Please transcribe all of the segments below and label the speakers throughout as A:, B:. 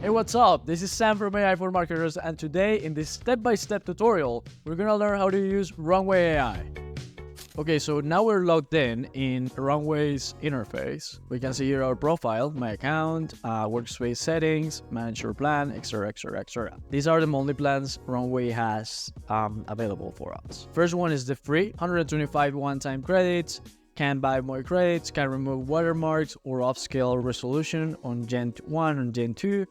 A: Hey, what's up? This is Sam from AI for Marketers, and today in this step-by-step tutorial, we're gonna learn how to use Runway AI. Okay, so now we're logged in Runway's interface. We can see here our profile, my account, workspace settings, manage your plan, etc, etc, etc. These are the monthly plans Runway has available for us. First one is the free, 125 one-time credits. Can buy more credits, can remove watermarks or upscale resolution on Gen 1 and Gen 2.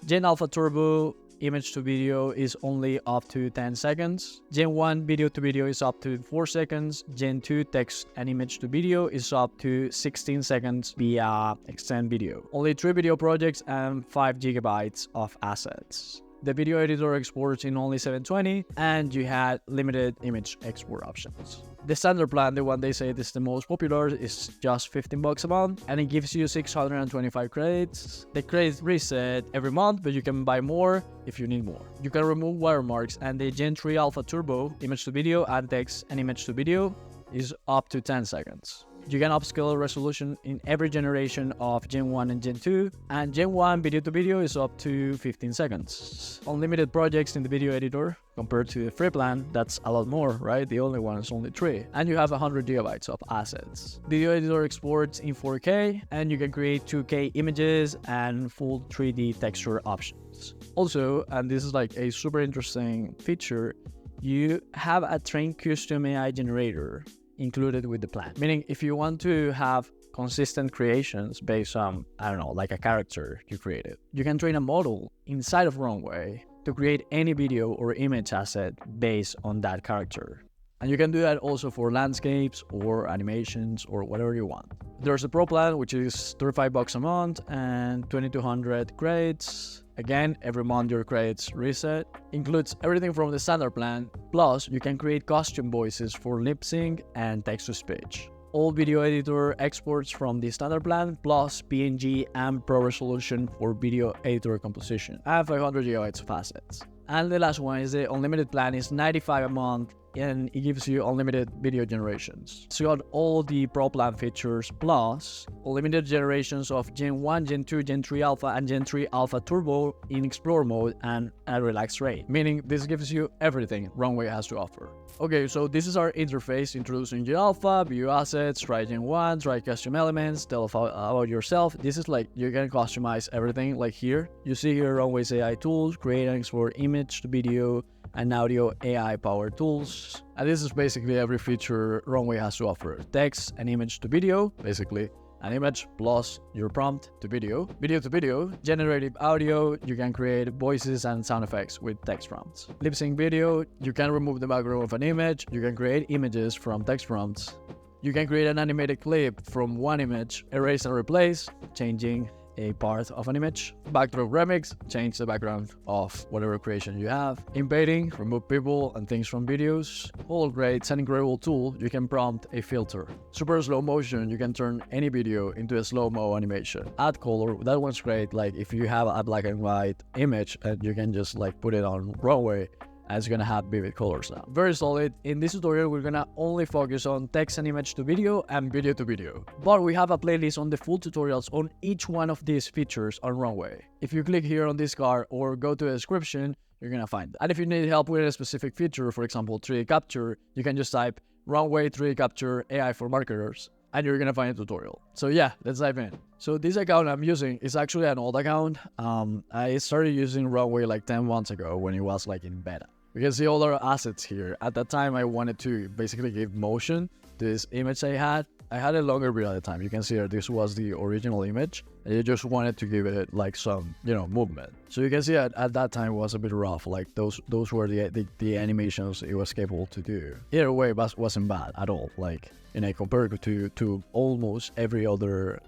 A: Gen Alpha Turbo image to video is only up to 10 seconds. Gen 1 video to video is up to 4 seconds. Gen 2 text and image to video is up to 16 seconds via extend video. Only 3 video projects and 5 gigabytes of assets. The video editor exports in only 720 and you had limited image export options. The standard plan, the one they say is the most popular, is just $15 a month and it gives you 625 credits. The credits reset every month, but you can buy more if you need more. You can remove watermarks, and the Gen 3 Alpha Turbo image to video and text and image to video is up to 10 seconds. You can upscale resolution in every generation of Gen 1 and Gen 2, and Gen 1 video to video is up to 15 seconds. Unlimited projects in the video editor compared to the free plan, that's a lot more, right? The only one is only 3, and you have 100 gigabytes of assets. Video editor exports in 4K, and you can create 2K images and full 3D texture options. Also, and this is like a super interesting feature, you have a trained custom AI generator included with the plan. Meaning, if you want to have consistent creations based on, I don't know, like a character you created, you can train a model inside of Runway to create any video or image asset based on that character. And you can do that also for landscapes or animations or whatever you want. There's a pro plan, which is $35 a month and 2200 credits. Again, every month your credits reset. Includes everything from the standard plan, plus you can create custom voices for lip sync and text-to-speech. All video editor exports from the standard plan, plus PNG and Pro Resolution for video editor composition, and 500 gigabytes of assets. And the last one is the unlimited plan, is $95 a month, and it gives you unlimited video generations. So you got all the Pro Plan features, plus unlimited generations of Gen 1, Gen 2, Gen 3 Alpha, and Gen 3 Alpha Turbo in Explore mode and a relaxed rate. Meaning this gives you everything Runway has to offer. Okay, so this is our interface introducing Gen Alpha, view assets, try Gen 1, try custom elements, tell about yourself. This is like, you can customize everything like here. You see here Runway's AI tools, create and export image to video, and audio AI powered tools. And this is basically every feature Runway has to offer. Text and image to video, basically an image plus your prompt to video. Video to video, generative audio, you can create voices and sound effects with text prompts. Lip sync video, you can remove the background of an image, you can create images from text prompts. You can create an animated clip from one image, erase and replace, changing a part of an image. Backdrop remix, change the background of whatever creation you have. Embedding, remove people and things from videos. All great, it's an incredible tool. You can prompt a filter. Super slow motion, you can turn any video into a slow-mo animation. Add color, that one's great. Like if you have a black and white image and you can just like put it on Runway, and it's gonna have vivid colors now. Very solid. In this tutorial, we're gonna only focus on text and image to video and video to video. But we have a playlist on the full tutorials on each one of these features on Runway. If you click here on this card or go to the description, you're gonna find it. And if you need help with a specific feature, for example, 3D capture, you can just type Runway 3D capture AI for marketers, and you're gonna find a tutorial. So yeah, let's dive in. So this account I'm using is actually an old account. I started using Runway like 10 months ago when it was like in beta. You can see all our assets here. At that time, I wanted to basically give motion to this image I had. I had a longer video at the time. You can see here, this was the original image. And I just wanted to give it like some, movement. So you can see at that time it was a bit rough. Like those were the animations it was capable to do. Either way, it wasn't bad at all. Like, compared to almost every other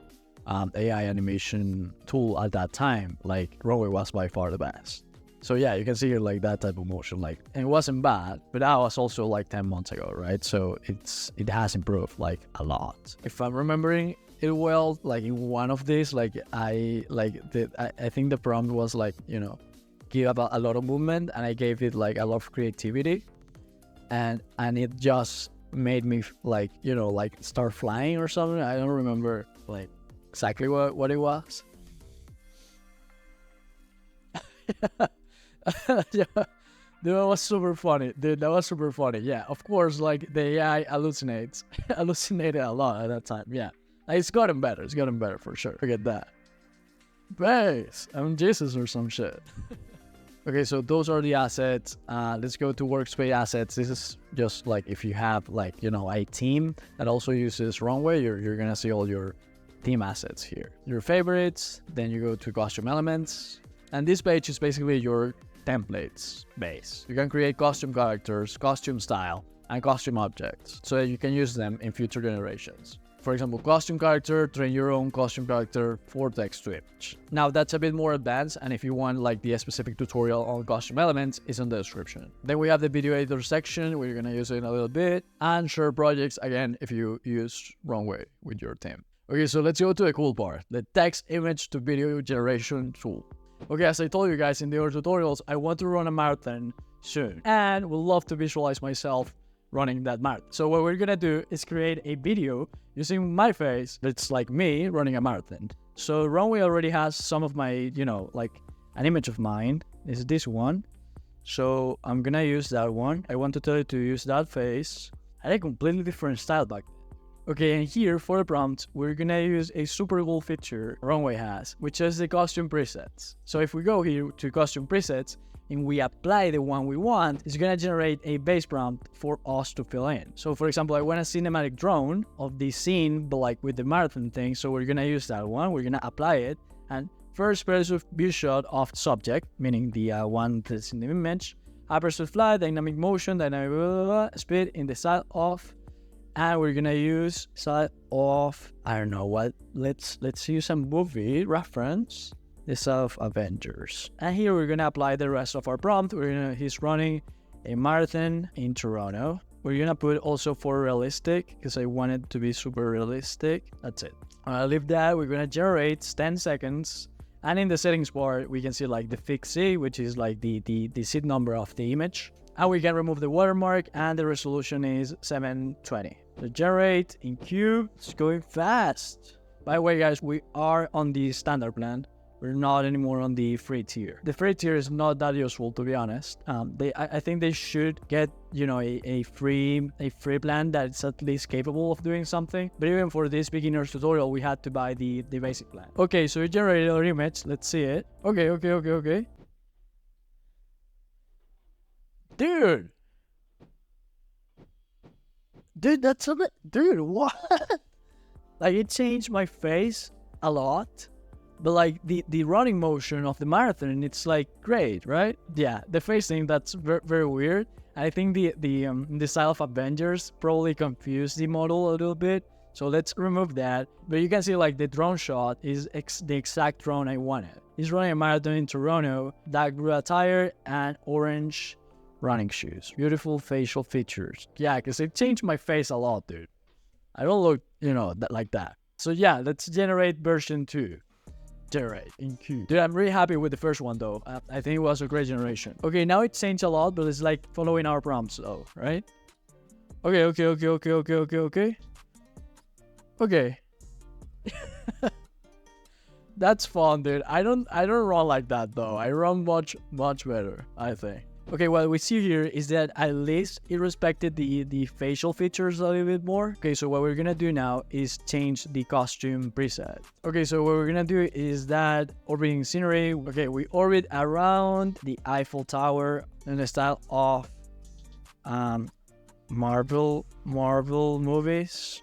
A: AI animation tool at that time, like Runway was by far the best. So yeah, you can see here like that type of motion, like, and it wasn't bad, but that was also like 10 months ago, right? So it has improved like a lot. If I'm remembering it well, like in one of these, like I think the prompt was like, give up a lot of movement, and I gave it like a lot of creativity, and it just made me like, like start flying or something. I don't remember like exactly what it was. Yeah. Dude, that was super funny. Dude, that was super funny. Yeah, of course, like the AI hallucinated a lot at that time. Yeah, like, it's gotten better. It's gotten better for sure. Forget that. Base. I'm Jesus or some shit. Okay, so those are the assets. Let's go to workspace assets. This is just like if you have like, you know, a team that also uses Runway, you're gonna see all your team assets here. Your favorites, then you go to costume elements. And this page is basically your templates base. You can create costume characters, costume style, and costume objects so that you can use them in future generations. For example, costume character, train your own costume character for text to image. Now that's a bit more advanced, and if you want like the specific tutorial on costume elements, it's in the description. Then we have the video editor section, we're gonna use it in a little bit, and share projects, again, if you use Runway with your team. Okay, so let's go to the cool part, the text image to video generation tool. Okay, as I told you guys in the other tutorials, I want to run a marathon soon, and would love to visualize myself running that marathon. So what we're gonna do is create a video using my face that's like me running a marathon. So Runway already has some of my, you know, like an image of mine. Is this one. So I'm gonna use that one. I want to tell you to use that face. I had a completely different style back then. Okay, and here for the prompt, we're gonna use a super cool feature Runway has, which is the costume presets. So if we go here to costume presets and we apply the one we want, it's gonna generate a base prompt for us to fill in. So for example, I want a cinematic drone of the scene, but like with the marathon thing. So we're gonna use that one, we're gonna apply it, and first person view shot of subject, meaning the one that's in the image, hypersphere fly, dynamic motion, dynamic blah, blah, blah, speed in the style of. And we're gonna use style of, I don't know what, let's use a movie reference, the style of Avengers. And here we're gonna apply the rest of our prompt. He's running a marathon in Toronto. We're gonna put also for realistic, because I want it to be super realistic. That's it. I'll leave that. We're gonna generate 10 seconds. And in the settings part, we can see like the fixed C, which is like the seed number of the image. And we can remove the watermark, and the resolution is 720. The generate in queue, it's going fast. By the way, guys, we are on the standard plan. We're not anymore on the free tier. The free tier is not that useful, to be honest. I think they should get, you know, a free plan that's at least capable of doing something. But even for this beginner's tutorial, we had to buy the basic plan. Okay, so we generated our image. Let's see it. Okay. Dude, that's a bit... Dude, what? Like, it changed my face a lot. But, like, the running motion of the marathon, it's, like, great, right? Yeah, the face thing, that's very weird. I think the style of Avengers probably confused the model a little bit. So let's remove that. But you can see, like, the drone shot is the exact drone I wanted. He's running a marathon in Toronto, dark blue attire, and orange running shoes. Beautiful facial features. Yeah, because it changed my face a lot, dude. I don't look, you know, like that. So yeah, let's generate version 2. Generate in Q. Dude, I'm really happy with the first one though. I think it was a great generation. Okay, now it changed a lot, but it's like following our prompts though, right? Okay. That's fun, dude. I don't run like that though. I run much better, I think. Okay, what we see here is that at least it respected the facial features a little bit more. Okay, so what we're gonna do now is change the costume preset. Okay, so what we're gonna do is that orbiting scenery. Okay, we orbit around the Eiffel Tower in the style of Marvel movies.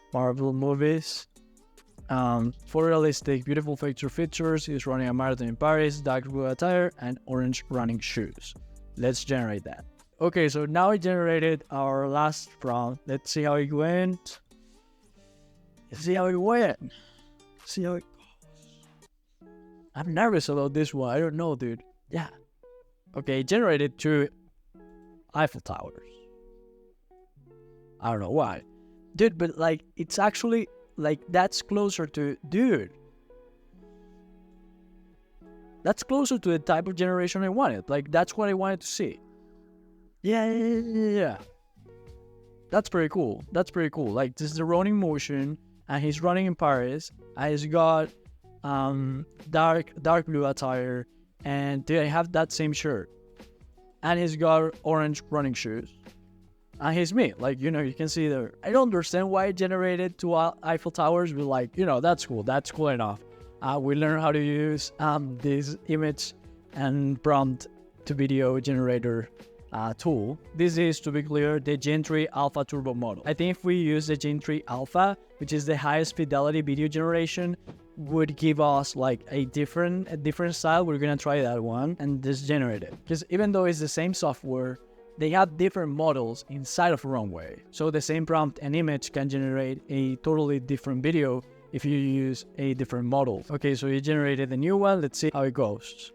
A: Photorealistic, beautiful features. He's running a marathon in Paris, dark blue attire, and orange running shoes. Let's generate that. Okay, so now I generated our last prompt. Let's see how it went. See how it goes. I'm nervous about this one. I don't know, dude. Yeah. Okay, generated 2 Eiffel Towers. I don't know why. Dude, but like, it's actually, like, that's closer to... Dude. That's closer to the type of generation I wanted. Like, that's what I wanted to see. Yeah. That's pretty cool. Like, this is the running motion, and he's running in Paris, and he's got dark blue attire, and they have that same shirt. And he's got orange running shoes. And he's me. Like, you know, you can see there. I don't understand why it generated two Eiffel Towers, but like, you know, that's cool. That's cool enough. We learned how to use this image and prompt to video generator tool. This is, to be clear, the Gen 3 Alpha Turbo model. I think if we use the Gen 3 Alpha, which is the highest fidelity video generation, would give us like a different style. We're gonna try that one and just generate it. Because even though it's the same software, they have different models inside of Runway. So the same prompt and image can generate a totally different video if you use a different model. Okay, so you generated a new one. Let's see how it goes.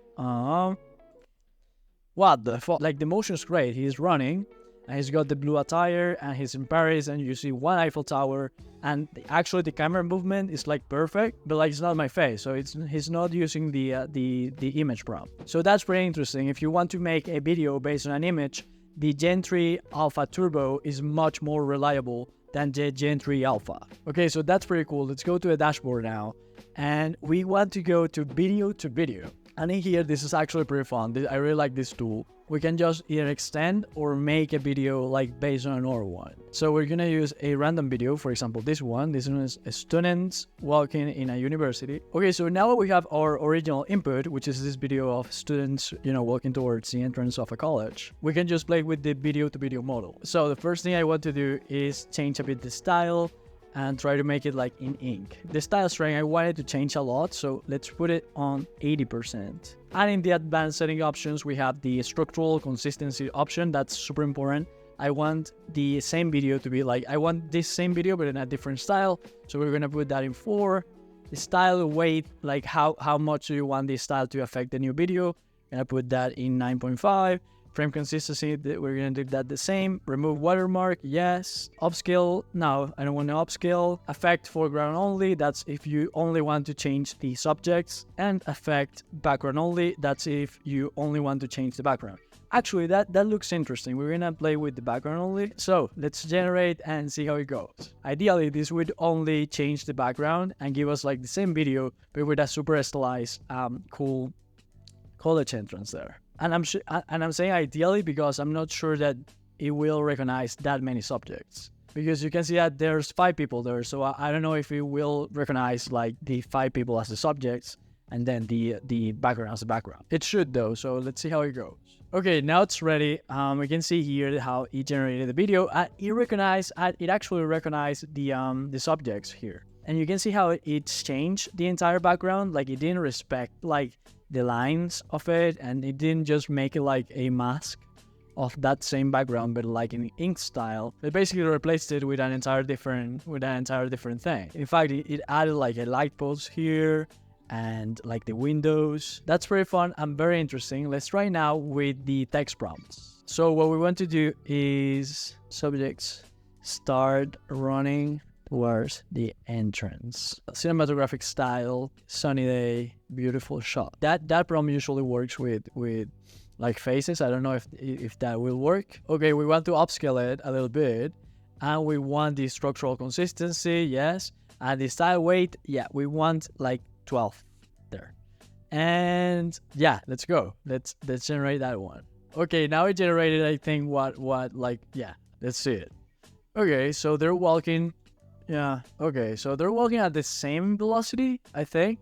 A: What the fuck? Like, the motion's great. He's running and he's got the blue attire and he's in Paris and you see one Eiffel Tower, and actually the camera movement is like perfect, but like it's not my face, so he's not using the image prompt. So that's pretty interesting. If you want to make a video based on an image, the Gen 3 Alpha Turbo is much more reliable than the Gen 3 Alpha. Okay, so that's pretty cool. Let's go to a dashboard now, and we want to go to video to video. And in here, this is actually pretty fun. I really like this tool. We can just either extend or make a video like based on another one. So we're gonna use a random video, for example, this one. This one is students walking in a university. Okay, so now we have our original input, which is this video of students, you know, walking towards the entrance of a college. We can just play with the video to video model. So the first thing I want to do is change a bit the style and try to make it like in ink. The style strength, I wanted to change a lot, so let's put it on 80%. And in the advanced setting options, we have the structural consistency option. That's super important. I want the same video to be like, I want this same video but in a different style, so we're gonna put that in 4. The style weight, like how much do you want this style to affect the new video? Gonna put that in 9.5. Frame consistency, we're gonna do that the same. Remove watermark, yes. Upscale, no, I don't want to upscale. Affect foreground only, that's if you only want to change the subjects. And affect background only, that's if you only want to change the background. Actually, that looks interesting. We're gonna play with the background only. So let's generate and see how it goes. Ideally, this would only change the background and give us like the same video, but with a super stylized, cool college entrance there. And I'm saying ideally because I'm not sure that it will recognize that many subjects. Because you can see that there's 5 people there, so I don't know if it will recognize like the 5 people as the subjects and then the background as the background. It should though, so let's see how it goes. Okay, now it's ready. We can see here how it generated the video. It actually recognized the subjects here. And you can see how it's changed the entire background. Like, it didn't respect like the lines of it, and it didn't just make it like a mask of that same background, but like in ink style. It basically replaced it with an entire different thing. In fact, it added like a light post here and like the windows. That's pretty fun and very interesting. Let's try now with the text prompts. So what we want to do is subjects start running towards the entrance. Cinematographic style, sunny day, beautiful shot. That prompt usually works with like faces. I don't know if that will work. Okay, we want to upscale it a little bit, and we want the structural consistency, yes, and the style weight, yeah, we want like 12 there. And yeah, let's go. Let's generate that one. Okay, now it generated, I think, what like, yeah, let's see it. Okay, so they're walking. Yeah, okay, so they're walking at the same velocity, I think.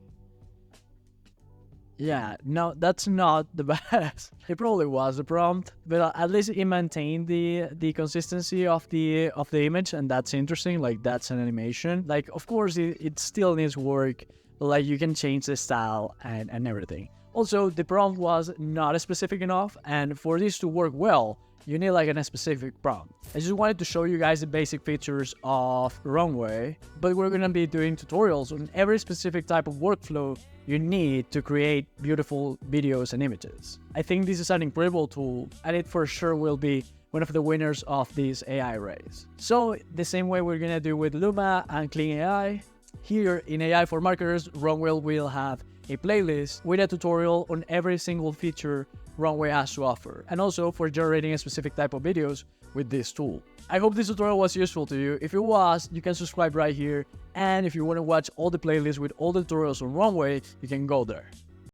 A: Yeah, no, that's not the best. It probably was the prompt, but at least it maintained the consistency of the image, and that's interesting. Like, that's an animation. Like, of course, it still needs work, but like, you can change the style and everything. Also, the prompt was not specific enough, and for this to work well, you need like a specific prompt. I just wanted to show you guys the basic features of Runway, but we're gonna be doing tutorials on every specific type of workflow you need to create beautiful videos and images. I think this is an incredible tool, and it for sure will be one of the winners of this AI race. So the same way we're gonna do with Luma and Clean AI, here in AI for Marketers, Runway will have a playlist with a tutorial on every single feature Runway has to offer, and also for generating a specific type of videos with this tool. I hope this tutorial was useful to you. If it was, you can subscribe right here, and if you want to watch all the playlists with all the tutorials on Runway, you can go there.